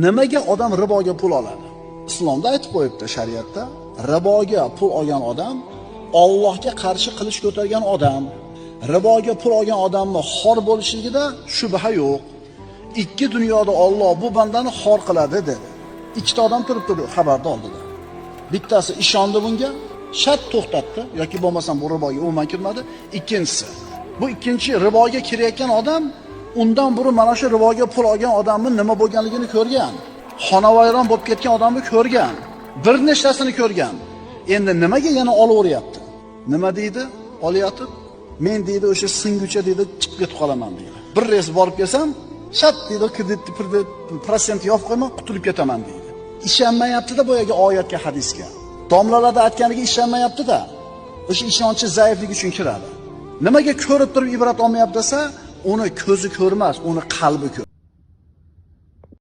Nimaga odam riboga pul oladi? Islomda aytib qo'yibdi, shariatda, riboga pul olgan odam Allohga qarshi qilich ko'targan odam. Riboga pul olgan odamni xor bo'lishligida shubha yo'q. Ikki dunyoda Alloh bu bandani xor qiladi dedi. Ikkita odam turibdi xabarda oldida. Bittasi ishondi bunga, shart to'xtatdi yoki bo'lmasam bu riboga umuman kirmadi. Ikkinchisi, bu ikkinchi riboga kirayotgan odam undan burun mana shu riboga pul olgan odamning nima bo'lganligini ko'rgan. Xonavayron bo'lib ketgan odamni ko'rgan. Bir nechtasini ko'rgan. Endi nimaga yana olaveryapti? Nima deydi? Olyotib, men deydi o'sha singucha deydi chiqib ketib qolaman deydi. Bir reys borib kelsam, shat deydi kreditni protsent yopib qo'yman, qutulib ketaman deydi. Ishonmayapti-da boyaga oyatga, hadisga. Domlalarda aytganiga ishonmayapti-da. O'sha ishonchi zaifligi uchun kiradi. Nimaga ko'rib turib ibrat olmayapti desa, uni ko'zi ko'rmas, uni qalbi ko'r.